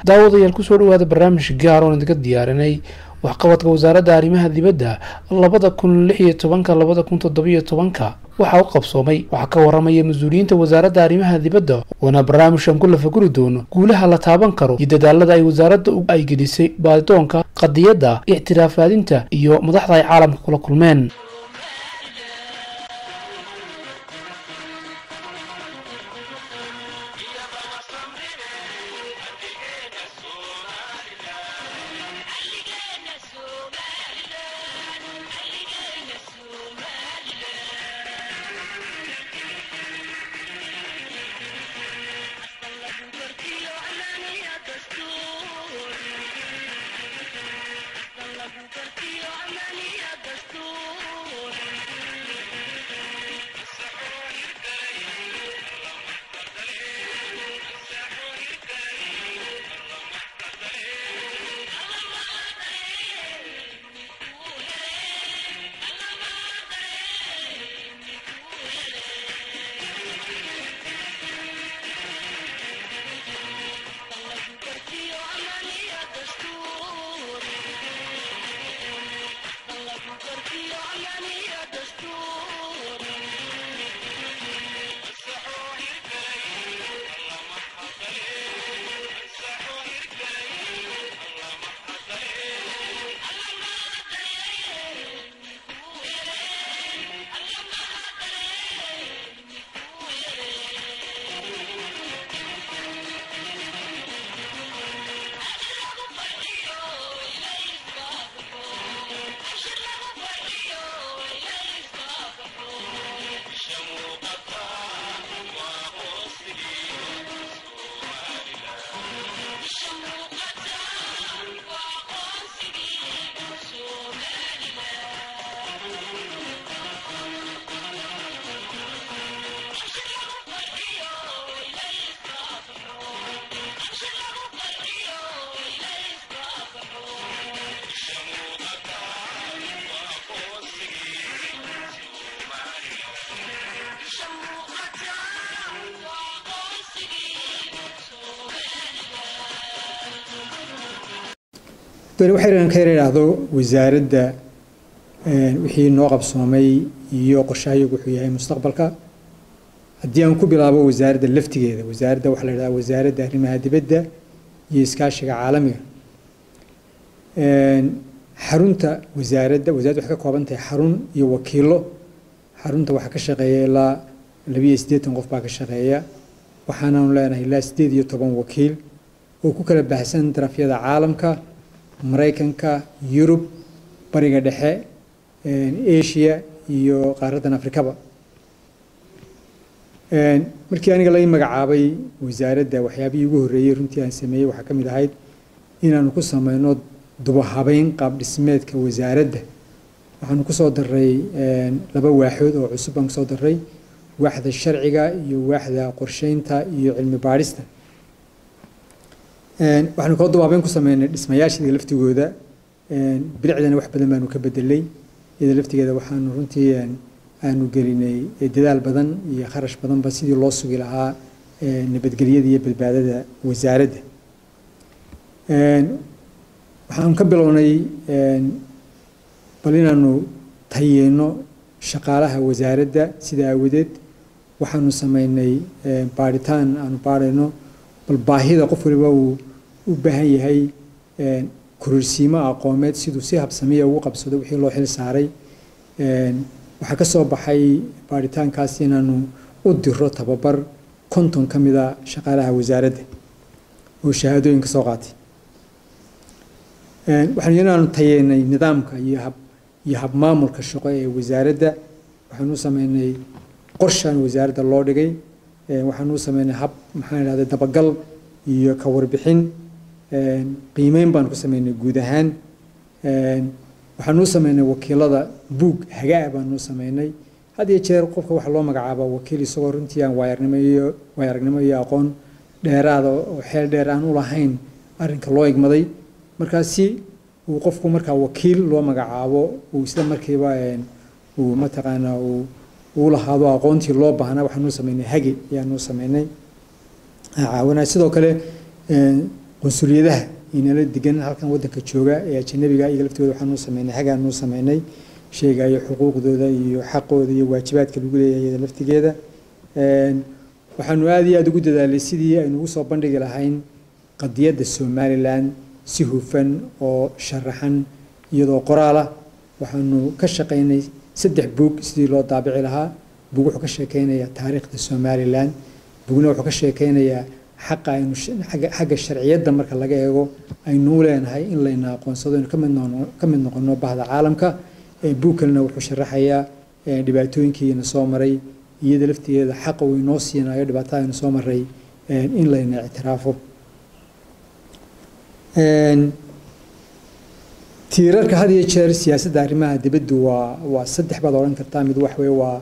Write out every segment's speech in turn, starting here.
daawadayaal ku soo dhawaada barnaamij gaar oo idinka diyaarinay waxqabadka wasaaradda arrimaha dibadda 2016-2017 waxa uu qabsoomay waxa ka waramaya mas'uuliyiinta wasaaradda arrimaha dibadda wana barnaamijkan ku la fakuri doono guulaha la taaban karo iyo dadaalada ay wasaaradda ay gelisay baaditoonka qadiyadda ictiraafadinta iyo madaxda ay caalamka kula kulmeen. waxaan ka yiraahdo wasaaradda wixii noo qabsoomay iyo qorshaha wuxuu yahay mustaqbalka hadii aan ku bilaabo wasaaradda laftigeeda wasaaradda waxa la yiraahdaa wasaaradda arrimaha dibadda iyo iskaashiga caalamiga xarunta wasaaradda waxa ka kooban tahay xarun iyo wakiilo xarunta waxa ka shaqeeya ilaa 82 qof baa ka shaqeeya waxaana leenahay ilaa 18 wakiil oo ku kala baxsan darafyada caalamka Mareykanka, Yurub, Bariga Dhexe, Asia iyo qaaradan Afrikaba. Markii aniga la magacaabay wasaaradda waxyaabihii ugu horeeyay runtii aan sameeyay waxa kamid ahayd inaan ku sameeyno duba habeyn qaab dhismeedka wasaaradda. Waxaan ku soo daray laba waaxood oo cusub aan soo daray waaxda sharciga iyo waaxda qorsheynta iyo cilmi baarista. waxaan ku doobaabeen ku sameeynay dhismayaashii laftigooda bilicdana wax badan baanu ka bedelay iyada laftigeeda waxaan runtii aanu gelinay dadaal badan iyo kharash badan ba sidii loo sugi lahaa nabadgelyada iyo badbaadada wasaaradda waxaan ka bilownay bal inaanu tayeeno shaqaalaha wasaaradda sida awadeed waxaanu sameynay baaritaan aanu baarayno bal baahida qof waliba uu u baahan yahay kororsiimo aqoomeed sidoo si habsamiya ugu qabsado wixii loo xil saaray waxa ka soo baxay baaritaankaas inaanu u diro tababar konton kamida shaqaalaha wasaaradda oo shahaadooyin ka soo qaatay waxaan inaanu tayeynay nidaamka iyo hab maamulka shaqo ee wasaaradda waxaanu sameynay qorshan wasaaradda loo dhigay waxaanu sameynay hab maxaan raaday dabagal iyo ka warbixin qiimeyn baan ku sameynay guud ahaan waxaanu sameynay wakiilada buug hagaa baanu sameynay hadii jeer qofka wax loo magacaabo wakiil isagoo runtii aan waayaragnimo iyo aqoon dheeraad oo xeel dheer aan u lahayn arrinka loo igmaday markaasi uu qofku markaa wakiil loo magacaabo uu isla markiiba uu mataqaana uu lahaado aqoontii loo baahnaa waxaanu sameynay hagi ayaanu sameynay caawinaa sidoo kale qonsuliyadaha inala degan halkan waddanka jooga ee ajnabiga iyaga laftooda waxaanu sameynay hagaanu sameynay sheegayo xuquuqdooda iyo xaqooda iyo waajibaadka lagu leeyahay laftigeeda waxaanu aad iyo aad ugu dadaalay sidii aynu ugu soo bandhigi lahayn qadiyadda Somaliland si hufan oo sharaxan iyadoo qoraal ah waxaanu ka shaqeynay 3 buug sidii loo daabici lahaa buug wuxuu ka sheekeynayaa taariikhda Somaliland buugna wuxuu ka sheekeynayaa xagga sharciyadda marka laga eego aynu leenahay in layna aqoonsado in ka mid noqono bahda caalamka buug kalena wuxuu sharaxayaa dhibaatooyinkiina soo maray iyada laftigeeda xaq uu inoo siinayo dhibaatooyinka soo maray in layna ictiraafo tiirarka had iyo jeer siyaasadda arrimaha dibadda waa 3 baad oran kartaa mid wax weey waa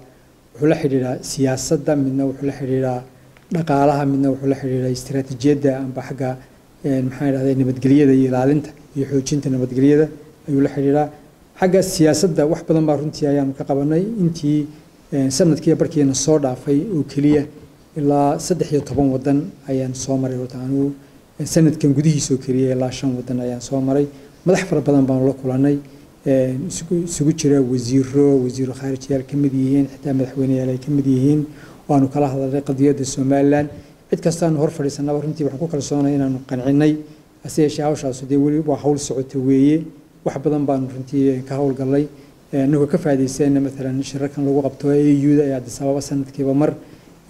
wuxuu la xiriiraa siyaasadda midna wuxuu la xiriiraa dhaqaalaha midna wuxuu la xiriiraa istiraatiijiyadda amba xagga maxaa yiraahdaa nabadgelyada iyo ilaalinta iyo xoojinta nabadgelyada ayuu la xiriiraa xagga siyaasadda wax badan baa runtii ayaan ka qabanay intii sanadkii barkiina soo dhaafay oo kaliya ilaa 13 wadan ayaan soo maray wadaanu sanadkan gudihiisa oo kaliya ilaa 5 wadan ayaan soo maray madax fara badan baan la kulanay isugu jira wasiiro khaarijiyaal ka mid yihiin xitaa madaxweyneyaal ay ka mid yihiin waanu kala hadalnay qadiyadda Somaliland cid kasta aan hor fadhiisanaba runtii waxaan ku kalsoonahay inaanu qancinay asii hawshaas weli waa hawl socota weeye wax badan baan runtii ka hawl galay anagoo ka faa'iideysayna مثلا shirarkan lagu qabto AU-da ee Addis Ababa sanadkiiba mar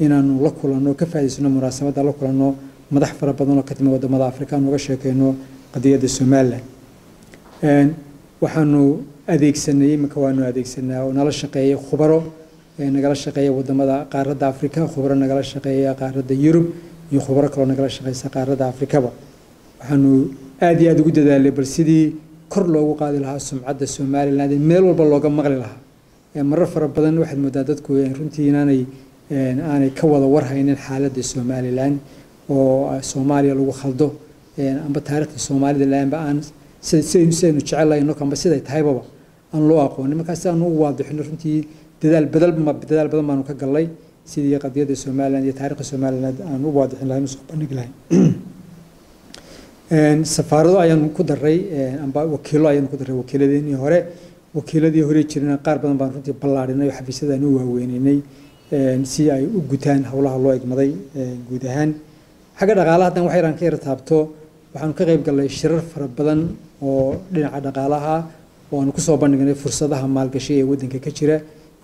inaanu la kulanno ka faa'iideysano munaasabada la kulanno madax fara badan oo ka timid wadamada Afrika uga sheekeyno qadiyadda Somaliland waxaanu adeegsanay imika waanu adeegsanaa oo nala shaqeeyay khubaro nagala shaqeeya wadamada qaaradda Afrika khubaro nagala shaqeeya qaaradda Yurub iyo khubaro kale nagala shaqeeysa qaaradda Afrikaba waxaanu aad iyo aad ugu dadaalay bal sidii kor loogu qaadi lahaa sumcadda Somaliland meel walba looga maqli lahaa marar fara badan waxaad moodaa dadku runtii aanay ka wada warhaynin xaaladda Somaliland oo Soomaaliya lagu khaldo amba taariikhda Somaliland ba aan saynu jecelaayno kamba siday tahaybaba aan loo aqoonin markaas aan u waadixino runtii dadaal badan baanu ka galay sidii qadiyadda Somaliland iyo taariikhda Somaliland aan u waadixin lahayn soo bandhigi lahayn safaarado ayaan ku daray amba wakiilo ayaan ku daray wakiiladii hore jirna qaar badan baan runtii ballaarinay oo xafiisyadaan u waaweynay si ay u gutaan hawlaha loo igmaday guud ahaan xagga dhaqaalaha hadan wax yaraan ka yar taabto waxaan ka qayb galay shirar fara badan oo dhinaca dhaqaalaha oo aan ku soo bandhignay fursadaha maalgashi ee waddanka ka jira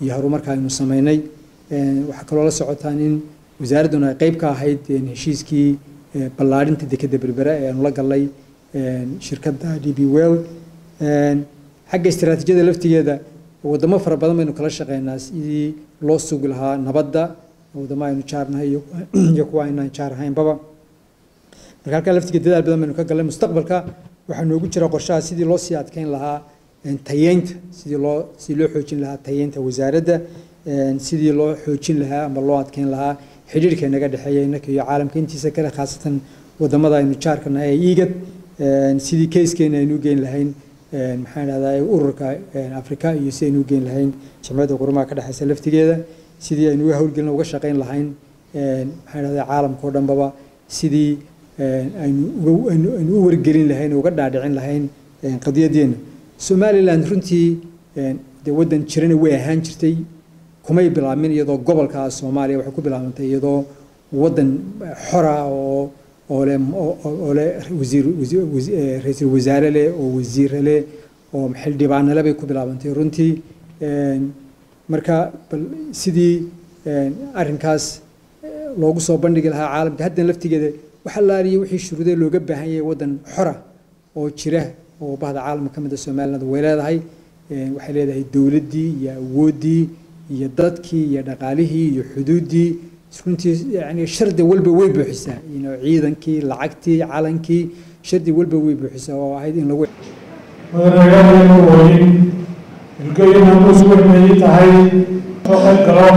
iyo horumarka aynu sameynay waxa kale oo la socotaan in wasaaraduna ay qayb ka ahayd heshiiskii ballaarinta dekedda berbera ee aanu la galay shirkadda DB World xagga istiraatiijiyada laftigeeda wadamo fara badan baynu kala shaqeynaa sidii loo sugi lahaa nabadda wadamo aynu jaarnahay iyo kuwa aynaan jaarnahaynbaba marka halka laftigeeda dadaal badan baynu ka galay mustaqbalka waxaa noogu jira qorshaha sidii loo sii adkeyn lahaa tayeynta sidii loo xoojin lahaa tayeynta wasaaradda sidii loo xoojin lahaa ama loo adkeyn lahaa xiriirka naga dhaxeeya innaka iyo caalamka intiisa kale khaasatan wadamada aynu jaarkana ee IGAD sidii keyskeena aynu geyn lahayn maxaa yiraahdaa ururka Afrika iyo si aynu geyn lahayn jamciyadda qurumaha ka dhaxaysa laftigeeda sidii aynu hawlgelin uga shaqeyn lahayn maxaa yiraahdaa caalamka oo dhanba sidii aynu u wargelin lahayn uga dhaadhicin lahayn qadiyadeena Somaliland runtii wadan jirana way ahaan jirtay kumay bilaabmin iyadoo gobolka Soomaaliya waxay ku bilaabantay iyadoo wadan xora oo leh ra'iisul wasaare leh oo wasiir leh oo xildhibaan leh bay ku bilaabantay runtii marka sidii arrinkaas loogu soo bandhigi lahaa caalamka hadda laftigeeda waxa la ariyay wixii shuruudo looga baahan yahay wadan xora oo jira oo bahda caalamka kamid ah Somaliland way leedahay waxay leedahay dawladdii iyo awoodii iyo dadkii iyo dhaqaalihii iyo xuduudii runtii yani shardi walba way buuxisaa ciidankii lacagtii calankii shardi walba way buuxisaa oo ahayd in lagu القيمة المسؤول من يتعي فوق الكلام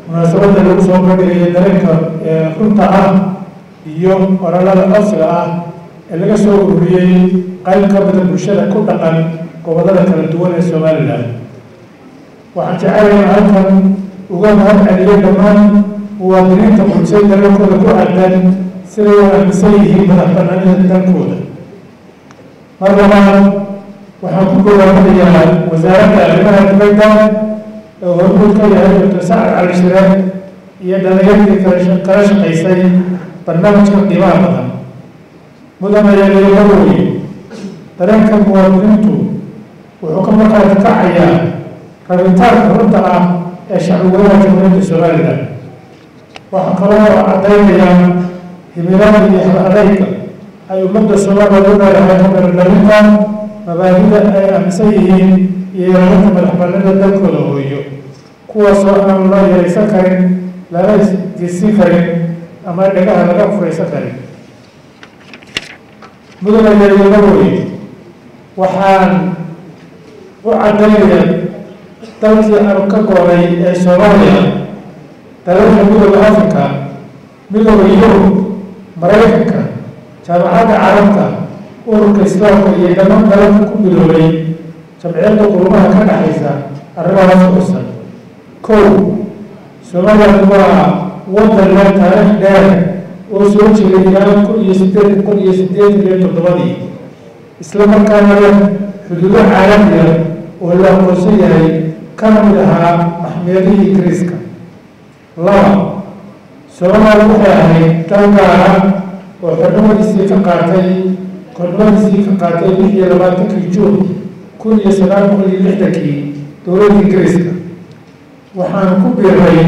مناسبة للوصول بدري ذلك كنت عام يوم ورلا الأصل اللي قصوا بيه قال كبد المشاركة كل قال وبدلت الدول السومالية وعن تعالى عنهم وقام هم عليه كمان وادرين تقول سيد الركوع عدن siday u aaminsan yihiin madaxbannaanida dalkooda. mar labaad waxaan ku gogaamadayaa wasaaradda arrimaha dibadda oo hormuud ka yahay Dr. Sacad Cali Shire iyo dhalinyartii kala shaqaysay barnaamijka qiimaha badan. mudanayaal marwey dareenka muwaadiniintu wuxuu ka markhaati kacayaa rabitaanka runta ah ee shacbiyada jamhuuriyadda Soomaaliland. waxaa kaloo caddaynaya himilada iyo hal-adayga ay ummadda Soomaaliya u leedahay horumarinta mabaadida ay aaminsan yihiin iyo ilaalinta madaxbannaanida dalkooda hooyo, kuwaasoo aan la yaraysan karin, lana isgeysin karin ama dhagaha laga furaysan karin. mudanayaal marwey waxaan u caddaynayaa dalkii aanu ka go'nay ee Soomaaliya, dalalka midowda Afrika, midowda Yurub, Maraykanka, jaamacadda carabta, ururka islaamka iyo dhammaan dalalka ku midoobay jamciyadda qurumaha ka dhaxaysa arrimahaas qurusan. kow, Soomaaliland waa waddan leh taariikh dheer oo soo jiray ilaa 1887 isla markaana leh xuduudo caalami ah oo la aqoonsan yahay kana mid ahaa maxmiyadihii Ingiriiska. laba, Soomaaliland waxay ahayd dal gaar ah oo xornimadiisii ka qaatay 26 Juun 1960 dowladda Ingiriiska. waxaan ku biiray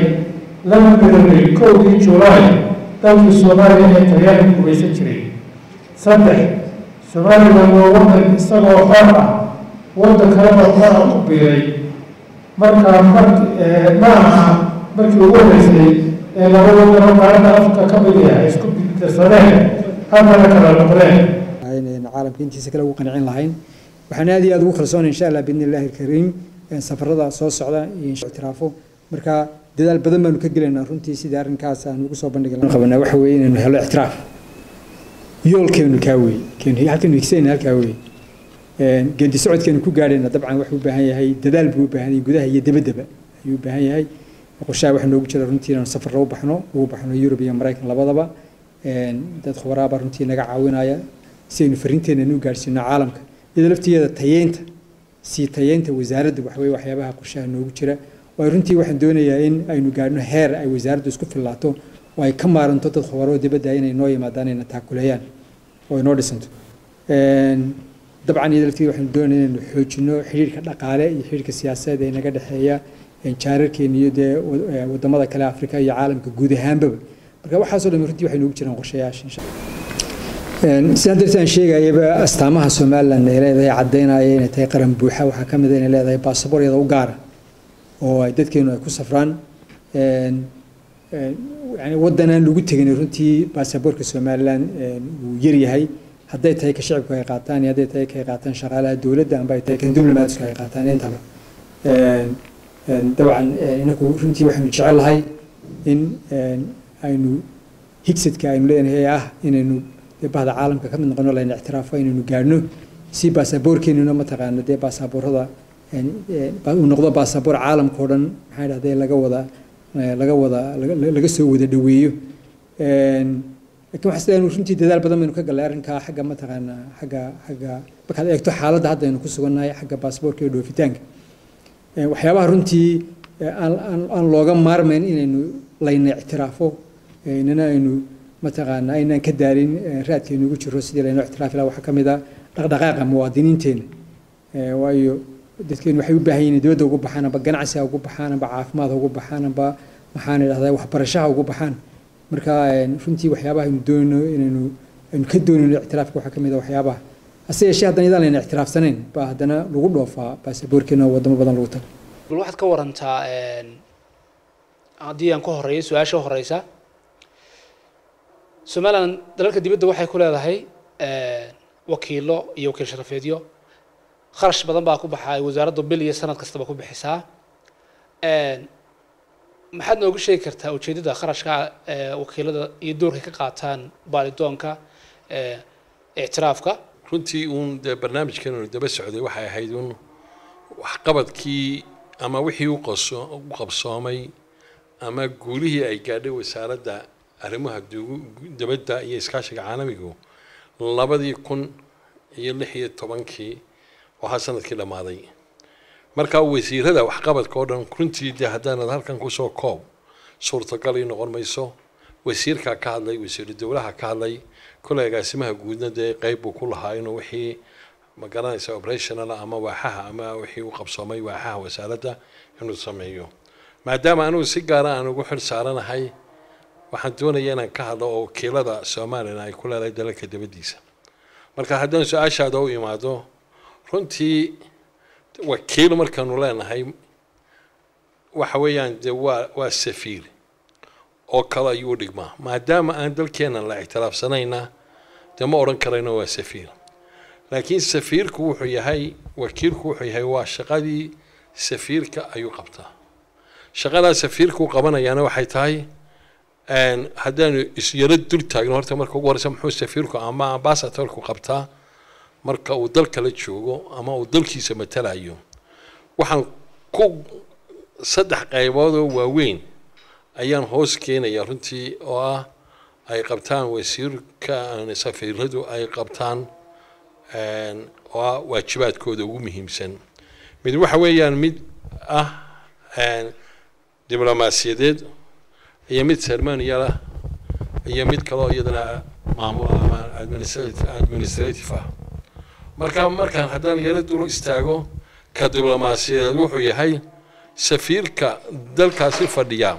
lama midoobay 1 Juulaay dalkii Soomaaliya ee Talyaaniga gumaysan jiray. saddex, Soomaaliland waa waddan isagoo xor ah waddan kalena xor ah ku biiray. markaa ma aha markii ugu horeysay ee laba waddan oo qaaradda Afrika ka mid ah ay isku biirsadeen haddana kala noqdeen. caalamka intiisa kale ugu qancin lahayn. waxaan aad iyo aad ugu kalsoon insha Allah biidnillaahi alkariim safarada soo socda iyo ictiraafo. marka dadaal badan baanu ka gelaynaa runtii sidii arrinkaas aan ugu soo bandhignay. qabanaa waxa weeye inaynu helo ictiraaf. yoolkeenu ka weey halkan wixseen halka weey geedi socodkeenu ku gaadhayna dabcan wuxuu u baahan yahay dadaal buu u baahan yahay gudaha iyo dibadda ayuu u baahan yahay. qorshaha waxa noogu jira runtii inaan safar ugu baxno Yurub iyo Mareykan labadaba. dad khubaraaba runtii naga caawinaya si aynu fariinteena u gaarsiino caalamka iyada laftigeeda tayeynta wasaaradda waxyaabaha qorshaha noogu jira. waa runtii waxaan doonayaa in aynu gaarno heer ay wasaaraddu isku filaato oo ay ka maaranto dad khubaro dibadda inay noo yimaadaan inay taakuleeyaan oo inoo dhisanto. dabcan iyada laftigeeda waxaan doonayaa inaynu xoojino xiriirka dhaqaale iyo xiriirka siyaasadeed ee naga dhexeeya jaararkeena iyo dee wadamada kale Afrika iyo caalamka guud ahaanba. marka waxaasoo dhan runtii waxay noogu jiraan qorshayaasha insha Allah. sidaan darteed sheegayaba astaamaha Soomaaliland ay leedahay caddeynaya inay tahay qaran buuxa. waxaa ka mid ah inay leedahay baasaboorkeeda u gaar ah oo ay dadkeenu ay ku safraan. yani waddanaan lagu tegin runtii baasaboorka Soomaaliland uu yar yahay hadday tahay ka shacabku ay qaataan iyo hadday tahay ka qaataan shaqaalaha dowladda amba ay tahay kan diblomaadka ay qaataan intaba. dabcan inagu runtii waxaanu jecelahay in aynu higsadka aynu leenahay inaynu bahda caalamka ka mid noqono la ictiraafo inaynu gaarno si baasaboorkeennuna mataqaana dee baasaboorada uu noqdo baasaboor caalamka oo dhan maxay dhahdeen laga soo wada dhaweeyo. laakiin waxa sidaan runtii dadaal badan baynu ka galay arrinka xagga mataqaana xagga markaad eegto xaaladda hadda aynu ku sugannahay xagga baasaboorka iyo dhoofitaanka. waxyaabaha runtii aan looga maarmayn inaynu layna ictiraafo inana aynu mataqaana aynaan ka daalin raadkeenu ugu jiro sidii layna ictiraafi lahaa. waxaa ka mid ah dhaqdhaqaaqa muwaadiniinteena. waayo dadkeenu waxay u baahan yihiin dibadda ugu baxaan amba ganacsiga ugu baxaan amba caafimaad ugu baxaan amba maxaan idhahdaa waxbarashaha ugu baxaan. marka runtii waxyaabaha aynu doonayno aynu ka doonayno ictiraafka waxaa ka mid ah waxyaabaha hase yeeshee haddana idaan layna ictiraafsanayn baa haddana lagu dhoofaa baasaboorkeena oo wadamo badan lagu tago. bal waxaad ka warantaa haddii aan ka horeeyo su-aasha horeysa Soomaaliland dalalka dibadda waxay ku leedahay wakiilo iyo wakiil sharafeedyo kharash badan baa ku baxay wasaaraddu bil iyo sanad kastaba ku bixisaa. maxaad noogu sheegi kartaa ujeedada kharashka wakiilada iyo doorka ka qaataan baaridoonka ictiraafka? runtii barnaamijkan daba socday waxay ahayd waxqabadkii ama wixii u qabsoomay ama guulihii ay gaadhay wasaaradda arrimaha dibadda iyo iskaashiga caalamiga labadii kun iyo 16 waxa sanadkii dhamaaday marka wasiirada waxqabadka oo dhan runtii haddana halkan ku soo koob suurtagal ay noqon mayso wasiirka ka hadlay wasiir dawladda ka hadlay kolleegaasimaha guudna qayb ku lahaa inuu wixii magaranaysa operational ama waaxaha ama wixii uu qabsoomay waaxaha wasaaradda inuu sameeyo maadaama aanu si gaar ah ugu xil saaranahay waxaan doonayaa inaan ka hadlo oo wakiilada Soomaaliya ay ku leedahay dalka dibadiisa marka haddana su'aashaada u imaado runtii wakiil markaanu leenahay waxa weeyaan waa safiir oo kala ayuu dhigmaa maadaama aan dalkeena la ixtiraafsanayna ma oran karayno waa safiir laakiin safiirku wuxuu yahay wakiilku wuxuu yahay waa shaqadii safiirka ayuu qabtaa shaqada safiirku qabanayana waxay tahay haddaan isyara dul taagno horta marka ugu horeysa muxuu safiirku ama ambassadorku qabtaa marka uu dalka la joogo ama uu dalkiisa matalayo waxaan ku saddex qaybood oo waaweyn ayaan hoos keenayaa runtii oo ah ay qabtaan wasiirka safiiradu ay qabtaan oo waajibaadkooda ugu muhiimsan mid waxa weeyaan mid ah diblomaasiyadeed iyo mid ceremonial iyo mid kale oo iyadana maamul ama administrative markaan haddaan yara dul istaago ka diblomaasiyadeed wuxuu yahay safiirka dalkaasi fadhiya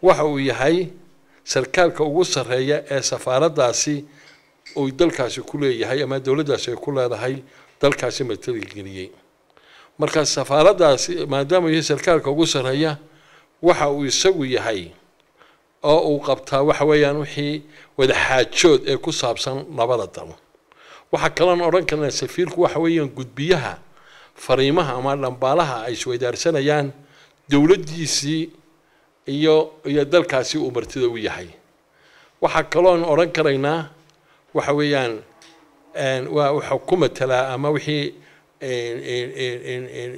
waxa uu yahay sarkaalka ugu sareeya ee safaaradaasi oo dalkaasi ku leeyahay ama dawladdaasi ay ku leedahay dalkaasi matalageliyay marka safaaradaasi maadaama uu sarkaalka ugu sareeya waxa uu isagu yahay oo uu qabtaa waxa weeyaan wixii wada xaajood ee ku saabsan labada dal waxa kale oo oran karnaa safiirku waxa weeyaan gudbiyaha fariimaha ama dhambaalaha ay isweydaarsanayaan dawladdiisii iyo dalkaasi uu martida u yahay waxa kale oo oran karaynaa waxa weeyaan waa xukuumadda ama wixii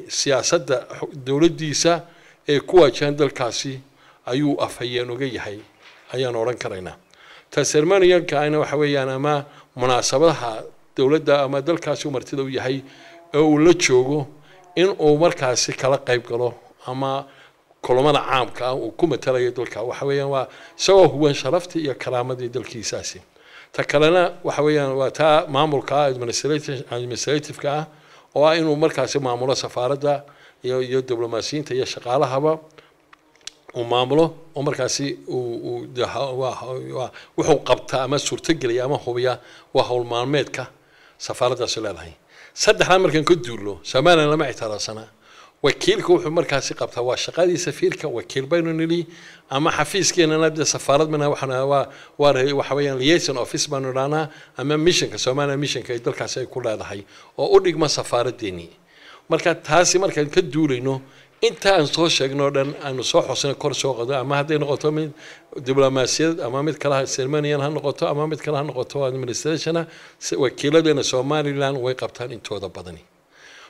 siyaasadda dawladdiisa ee ku wajahan dalkaasi ayuu afhayeen uga yahay ayaan oran karaynaa ceremonialka ayna waxa weeyaan ama munaasabadaha dawladda ama dalkaasi martida u yahay ee uu la joogo in uu markaasi kala qayb galo ama kulamada caamka ah uu ku matalayo dalka waxa weeyaan waa isagoo huwan sharaftii iyo karaamadii dalkiisaasi ta kalena waxa weeyaan waa ta maamulka administrative-ka ah oo ah inuu markaasi maamulo safaaradda iyo diblomaasiyiinta iyo shaqaalahaba uu maamulo oo markaasi wuxuu qabtaa ama suurtagelaya ama hubiya waa hawl maalmeedka safaaraddaasi leedahay saddexdaa markaan ka duulo Soomaaliya lama ixtiraafsana wakiilku wuxuu markaasi qabtaa waa shaqadii safiirka wakiil baynu nili ama xafiiskeena nabda safaarad mana waxa weeyaan liaison office baanu dhaanaa ama missionka Soomaaliya missionka ay dalkaasi ay ku leedahay oo u dhigma safaaradeeni marka taasi markaan ka duulayno inta aan soo sheegno dhan aanu soo xusno kor soo qado ama haday noqoto mid diblomaasiyad ama mid kala ceremonial ha noqoto ama mid kala ha noqoto administration wakiiladeena Soomaaliland way qabtaan intooda badani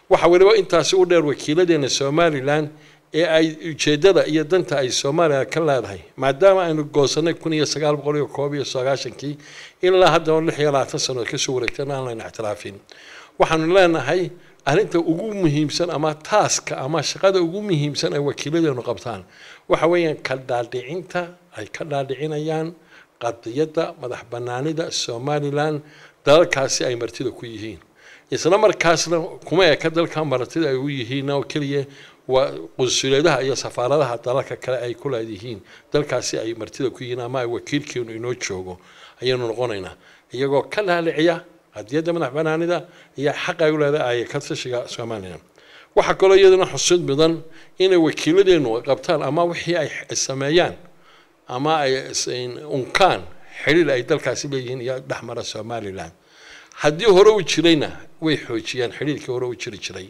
waxa waliba intaasi u dheer wakiiladeena Soomaaliland ee ay ujeedada iyo danta ay Soomaaliya ka leedahay maadaama aanu goosanay 1991 ilaa hadda 26 sano ka soo wareegtana aan la ixtiraafin waxaanu leenahay arinta ugu muhiimsan ama taaska ama shaqada ugu muhiimsan ay wakiiladeenu qabtaan waxa weeyaan ka dhaadhicinta ay ka dhaadhicinayaan qadiyada madax banaanida Soomaaliland dalkaasi ay martida ku yihiin isla markaasna kuma ee ka dalka martida ay u yihiin oo kaliya waa qunsuliyadaha iyo safaaradaha dalalka kale ay ku leeyihiin dalkaasi ay martida ku yihiin ama ay wakiilkeenu inoo joogo ayaynu noqonaynaa iyagoo ka dhaadhiciya qadiyada madax banaanida iyo xaq ay u leedahay ka tashiga Soomaaliland waxa kale iyadana xusid mudan in wakiiladeenu qabtaan ama wixii ay sameeyaan ama ay unkaan xiriir ay dalkaasi leeyihiin iyo dhaxmara Soomaaliland haddii hore u jirayna way xoojiyaan xiriirkii hore u jiray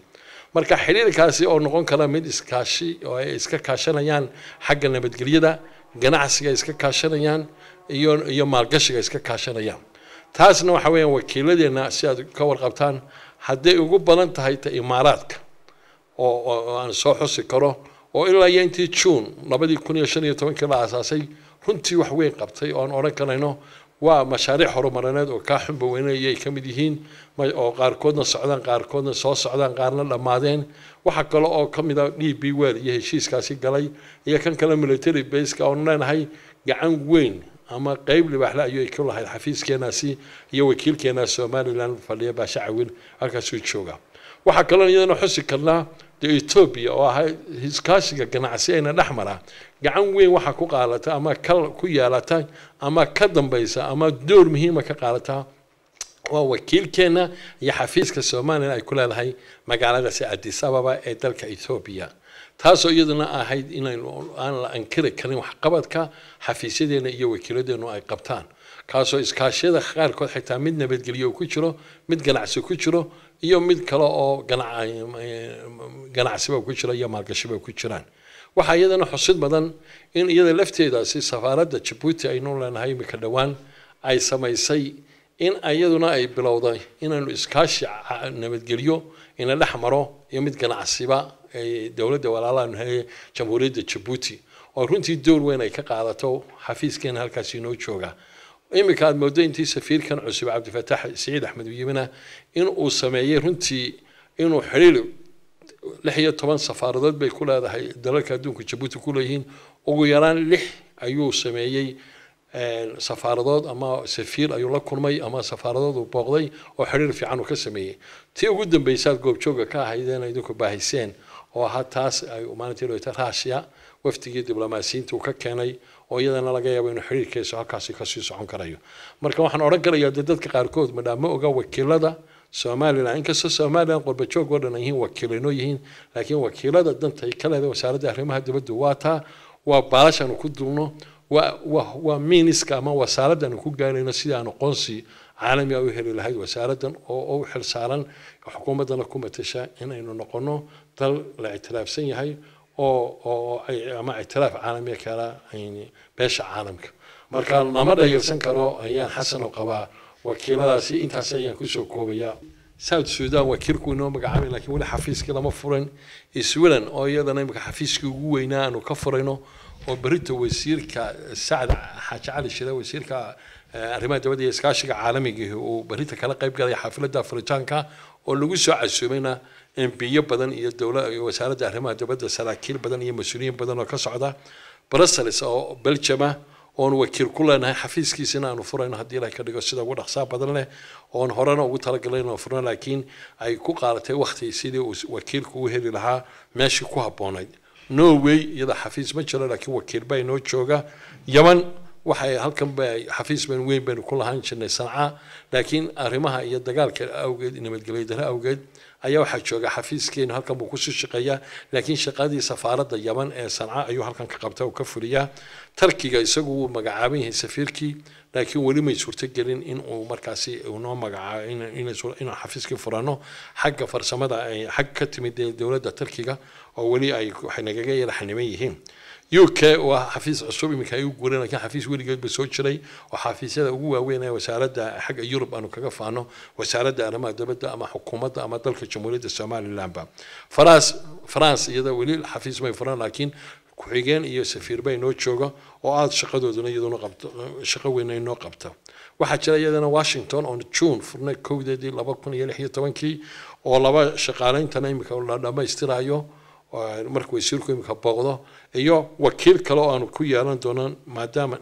marka xiriirkaasi oo noqon kara mid iskaashi oo ay iska kaashanayaan xagga nabadgelyada ganacsiga iska kaashanayaan iyo maalgashiga iska kaashanayaan taasna waxa weeyaan wakiiladeena si aad ka warqabtaan haddii ugu badan tahay Imaaraadka oo aan soo xusi karo oo ilaa intii June 2015 la aasaasay runtii wax weyn qabtay oo aan oran karayno waa mashaariic horumarineed oo ka xunba weynayay ka mid yihiin oo qaarkoodna socdaan qaarkoodna soo socdaan qaarna dhamaadeen waxa kale oo ka mid ah DB World iyo heshiiskaasi galay iyo kan kale military base ka oo leenahay gacan weyn ama qayb libaax la ayay ku lahayd xafiiskeenaasi iyo wakiilkeena Somaliland fadhiya baasha caawin halkaas uu jooga waxa kale iyadana xusi karnaa Ethiopia oo ah iskaashiga ganacsi ayna dhaxmara gacan weyn waxa ku qaalata ama ku yeelata ama ka dambaysa ama door muhiim ah ka qaalata waa wakiilkeena iyo xafiiska Soomaaliland ay ku leedahay magaalada Addis Ababa ee dalka Ethiopia taasoo iyaduna ahayd in aan la ankiri karin wax qabadka xafiisyadeena iyo wakiiladeenu ay qabtaan kaasoo iskaashiyada qaarkood xitaa mid nabadgelyo ku jiro mid ganacsi ku jiro iyo mid kale oo ganacsiba ku jira iyo maalgashiba ku jiraan waxa iyadana xusid badan in iyada lafteedaasi safaaradda Djibouti ay noo leenahay imika dhawaan ay samaysay in ayaduna ay bilowday inaanu iskaashi nabadgelyo ina dhaxmaro iyo mid ganacsiba dawladda walaalaha ee jamhuuriyadda Djibouti oo runtii door weyn ay ka qaadato xafiiskeena halkaas inoo jooga imika aad moodo intii safiirkan cusub Cabdifataax Saciid Axmed Yimina in uu sameeyay runtii inuu xiriir 16 safaaradood bay ku leedahay dalalka adduunka Djibouti ku leeyihiin ugu yaraan 6 ayuu sameeyay safaaradood ama safiir ayuu la kulmay ama safaaradood uu booqday oo xiriir fiican uu ka sameeyay tii ugu dambeysay goobjooga ka ahaydeen ay ku baahiseen oo taas ay maalintii loo Russia waftigii diblomaasiyiinta uu ka keenay oo iyadana laga yaabo inuu xiriirkiisa halkaas ka sii socon karayo marka waxaan oran karayaa dadka qaarkood madama oga wakiilada Soomaaliland inkastoo Soomaaliland qurba joog wadana yihiin wakiilino yihiin laakiin wakiilada danta ay kala leedahay wasaaradda arrimaha dibadda waa baalashan ku dulno waa miiniska ama wasaaraddan ku gaarayno sidii aan aqoonsi caalami ah u heli lahayd wasaaraddan oo u xil saaran xukuumadana ku matasha inaynu noqono dal la ictiraafsan yahay oo ama ictiraaf caalami kala beesha caalamka marka lama dhayalsan karo ayaan xasan qaba wakiiladaasi intaas ayaan ku soo koobaya South Sudan wakiilku inoo magacaabay laakiin wali xafiiska lama furan Sweden oo iyadana imika xafiiska ugu weynaa aanu ka furayno oo barito wasiirka Saad Xaaji Cali Shire wasiirka arrimaha dibadda iyo iskaashiga caalamiga ah oo barito kala qayb galay xafladda Afrikaanka oo lagu soo casuumayna MP badan iyo dawladda iyo wasaaradda arrimaha dibadda saraakiil badan iyo mas'uuliyiin badan oo ka socda Brussels oo Belgium oon wakiil ku leenahay xafiiskiisina aanu furayno haddii la ka dhigo sida ugu dhaqsaha badan leh oon horena ugu talagalay furno laakiin ay ku qaadatay waqti sidii wakiilku u heli lahaa meeshii ku habboonayd Norway iyada xafiis ma jiro laakiin wakiil bay noo jooga Yaman waxay halkan bay xafiis weyn baynu ku lahaan jirnay Sanca laakiin arrimaha iyo dagaalka awgeed nabadgelyada awgeed ayaa waxa jooga xafiiskeena halkan buu ku soo shaqeeyaa laakiin shaqadii safaaradda Yaman ee Sanca ayuu halkan ka qabtay oo ka fuliyaa Turkiga isagu magacaabay yahay safiirkii laakiin wali ma suurto gelin in uu markaasi noo magacaabo in xafiiska furano xagga farsamada ay xag ka timid dawladda Turkiga oo wali ay nagaga yaraxnimay yihiin UK waa xafiis cusub imika ay u guureen laakiin xafiis weligeed ba soo jiray oo xafiisyada ugu waaweyn ee wasaaradda xagga Yurub aanu kaga faano wasaaradda arrimaha dibadda ama xukuumadda ama dalka jamhuuriyadda Soomaaliland ba France iyada wali xafiis may furan laakiin ku xigeen iyo safiir bay noo jooga oo aad shaqadooduna iyaduna qabto shaqo weyn ay noo qabto waxa jira iyadana Washington on June furnay 2016 oo laba shaqaaleyntan imika la dhameystirayo markuu wasiirku imika booqdo iyo wakiil kale oo aan ku yeelan doonan maadaama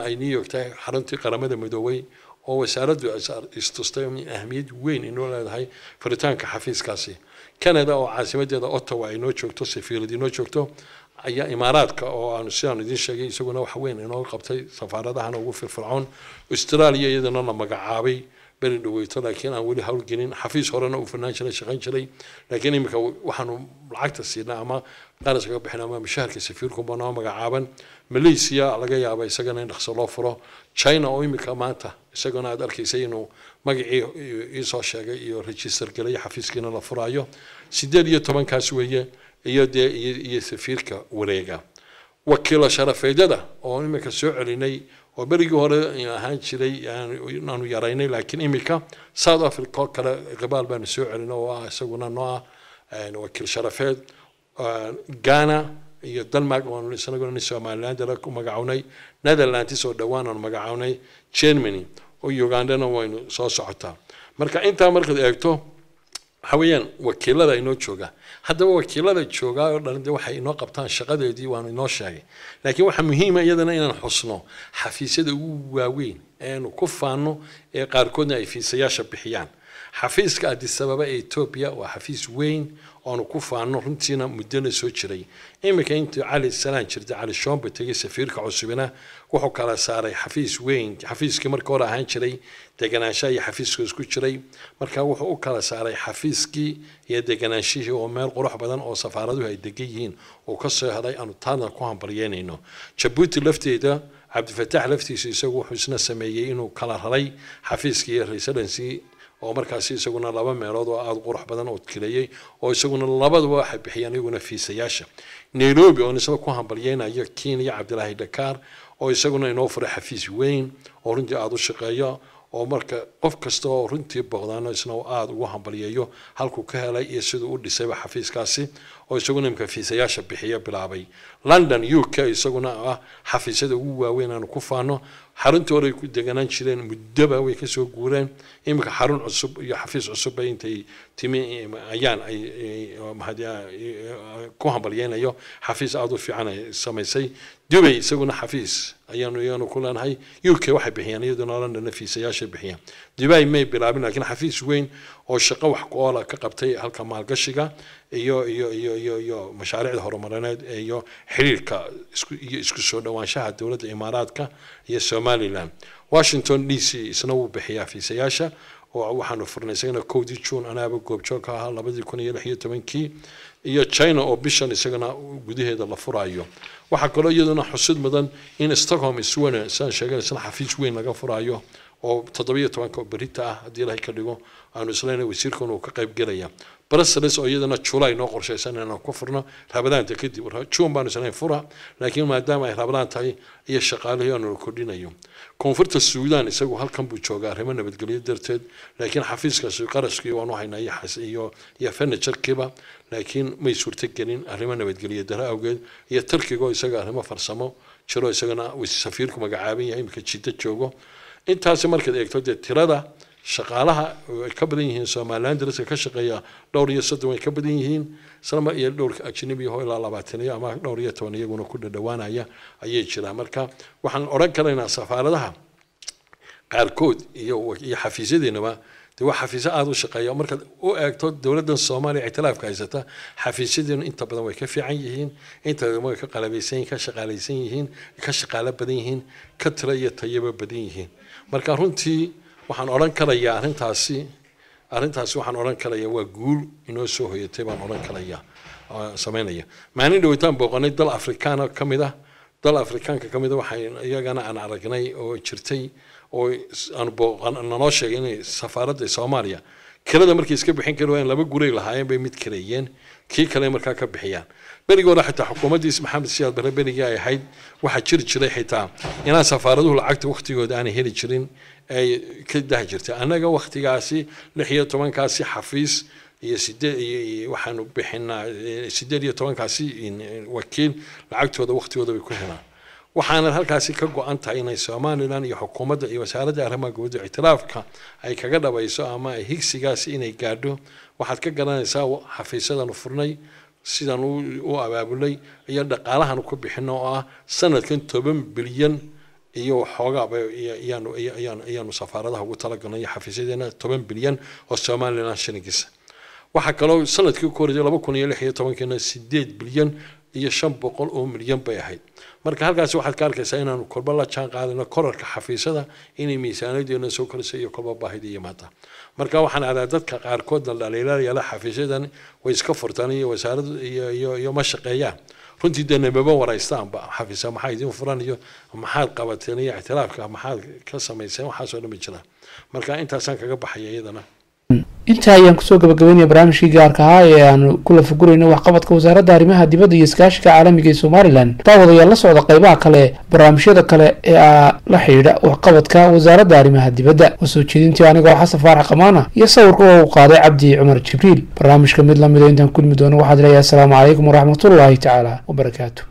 ay New York tahay xaruntii qaramada midoobay oo wasaaraddu istustay ahmiyad weyn inoo leedahay furitaanka xafiiskaasi Canada oo caasimadeeda Ottawa ay noo joogto safiiradii noo joogto ayaa Imaaraadka oo aan sidaan idin sheegay isaguna wax weyn inoo qabtay safaaradahan ugu firfircoon Australia iyadana la magacaabay bari dhaweyto laakiin aan wali hawl gelin xafiis horena u financial shaqayn jiray laakiin imika waxaanu lacagta siinaa ama qarashka bixinaa ama mushaharka safiirku bana magacaaban Malaysia laga yaabo isagana in dhaqso loo furo China oo imika maanta isagana aad arkaysay inuu magacii soo sheegay iyo register galay xafiiskiina la furayo 18 kaas weeye iyo safiirka wareega wakiilo sharafeedada oo imika soo celinay oo berigii hore ahaan jiray aanu yaraynay laakiin imika South Africa kale qabaal baan soo celinay oo isaguna noo wakiil sharafeed Ghana iyo Denmark oo isaguna Somaliland la ku magacawnay Netherlands oo dhawaan aan magacawnay Germany oo Uganda waynu soo socotaa marka inta markaad eegto haween wakiilada inoo jooga haddaba wakiilada jooga oo dhan waxay inoo qabtaan shaqadeedii waan inoo sheegay laakiin waxa muhiim ah iyadana inaan xusno xafiisyada ugu waaweyn ee ku faano ee qaarkoodna ay fiisayaasha bixiyaan xafiiska Addis Ababa ee Ethiopia waa xafiis weyn oo ku faano runtiina muddana soo jiray imika intii Cali Salaan jirtay Cali Shombe tagay safiirka cusubina wuxuu kala saaray xafiis weyn xafiiskii markii hore ahaan jiray deganaanshaha iyo xafiiska isku jiray marka wuxuu u kala saaray xafiiskii iyo deganaanshihii oo meel qurux badan oo safaaraduhu ay degan yihiin oo ka soo helay aanu taana ku hambalyeynayno Djibouti lafteeda عبد الفتاح لفتيس يسوي حسنا سميين وكلا هلاي حفيز كي رئيسلنسي oo markaas isaguna laba meelood oo aad qurux badan oo kaleeyay oo isaguna labada waxa bixiyaan iyaguna fiisayaasha Nairobi oo isagoo ku hambalyeynaya Kenya Abdullahi Dakar oo isaguna inoo furay xafiis weyn oo runtii aad u shaqeeyo oo marka qof kasta oo runtii boqdaan isna aad ugu hambalyeeyo halku ka helay iyo sidoo u dhisay xafiiskaasi oo isaguna imka fiisayaasha bixiya bilaabay London UK isaguna ah xafiisyada ugu waaweyn aan ku faano xaruntoodii ku deganaan jireen muddaba way ka soo guureen imka xarun cusub iyo xafiis cusub ay intay timi ayaan ay ku hambalyeenayo xafiis aad u fiican ay samaysay Dubai isaguna xafiis ayaanu ku leenahay UK waxay bixiyaan iyaduna London fiisayaasha bixiyaan Dubai may bilaabin laakiin xafiis weyn oo shaqo wax ku ool ka qabtay halka maalgashiga iyo mashaariicda horumarineed iyo xiriirka isku soo dhawaanshaha dawladda Imaaraadka iyo Somaliland Washington DC isna uu bixiyaa fiisayaasha oo waxaanu furnaysayna koodii June anaaba goobjoog ahaa 2016 iyo China oo bishan isagana gudaheeda la furayo waxa kale iyaduna xusud mudan in Stockholm Sweden san sheegay isna xafiis weyn laga furayo oo 17 berita ah hadii la ka dhigo aanu islaynay wasiirkan uu ka qayb galaya Brussels oo iyadana July noo qorshaysan inaan ku furno rabadaanta kadib June baan islayn fura laakiin maadaama ay rabadaan tahay iyo shaqaalaha aanu kordhinayo koonfurta Suudaan isagu halkan buu joogaa arrimo nabadgelyo darteed laakiin xafiiskaasi qarashkii waanu haynay iyo furniture-kiiba laakiin may suurtagelin arrimo nabadgelyo dara awgeed iyo Turkiga isaga arrimo farsamo jiro isagana safiirku magacaaban yahay imka jidda joogo intaas markaad eegto tirada shaqaalaha ka badan yihiin Somaliland dadka ka shaqeeya dhowr iyo 3 way ka badan yihiin sanama iyo dhowr ajnabi ah ilaa 20 ama dhowr iyo 10 iyaguna ku dhawaanaya ayay jiraan marka waxaan oran karaynaa safaaradaha qaarkood iyo xafiisyadeenaba waa xafiis aad u shaqeeya marka oo eegto dawladda Soomaaliya ictiraafka haysata xafiisyadeen inta badan way ka fiican yihiin inta way ka qalabeysan ka shaqaalaysan yihiin ka shaqaale badan yihiin ka tira iyo tayaba badan yihiin marka runtii waxaan oran karayaa arintaasi waxaan oran karayaa waa guul inoo soo hoyatay baan oran karayaa sameynaya maalin dhawaan booqanay dal Afrikaan kamida waxay iyagana aan aragnay oo jirtay oo aan booqan noo sheegay in safaaradda Soomaaliya kirada markii iska bixin karo in laba guri lahaayeen bay mid kireeyeen kii kale markaa ka bixiyaan berigood xitaa xukuumaddiisa Maxamed Siyaad Barre beriga ay ahayd waxa jiray xitaa in safaaraduhu lacagta waqtigooda aan heli jirin ay ka dah jirtay anaga waqtigaasi 16 kaasi xafiis iyo waxaanu bixinaa 18 kaasi wakiil lacagtooda waqtigooda bay ku helaan waxaana halkaasi ka go'an tahay in Soomaaliland iyo xukuumadda iyo wasaaradda arrimaha gudaha ictiraafka ay kaga dhabayso ama higsigaasi inay gaadho waxaad ka garanaysaa xafiisadan furnay sidan u abaabulay iyo dhaqaalahan ku bixino oo ah sanadkan 10 bilyan iyo xoogaa ayaanu safaaradaha ugu talagalnay xafiisyadena 10 bilyan oo Soomaaliland shilingis waxa kale sanadkii ku horeeyay 2016 8 bilyan iyo 500 oo milyan bay ahayd marka halkaas waxaad ka arkaysaa inaanu kolba la jaan qaadano korarka xafiisada inay miisaanadeena soo korsay iyo kolba baahida yimaada marka waxaan aadaa dadka qaarkood dhaliilaya la xafiisadan way iska furtaan iyo wasaaradda iyo ma shaqeeyaan runtii danababa waraystaan ba xafiisa maxay idin furan iyo maxaad qabateen iyo ictiraafka maxaad ka samayseen waxa soo dhami jira marka intaasaan kaga baxay iyadana inta ayaan kusoo gabagabeynaya barnaamijkii gaarka ahaa ee aanu kula fagurayno waxqabadka wasaaradda arrimaha dibadda iyo iskaashiga caalamiga ee Somaliland daawadayaal la socda qaybaha kale barnaamijyada kale ee la xiriira waxqabadka wasaaradda arrimaha dibadda soo jeedintii anigoo Xasan Faarax Qamaana iyo sawirka uu qaaday Cabdi Cumar Jibriil barnaamijka mid la mid ah intaan kulmi doono waxaad leeyahay assalaamu calaykum waraxmatullaahi tacaala wabarakaatuh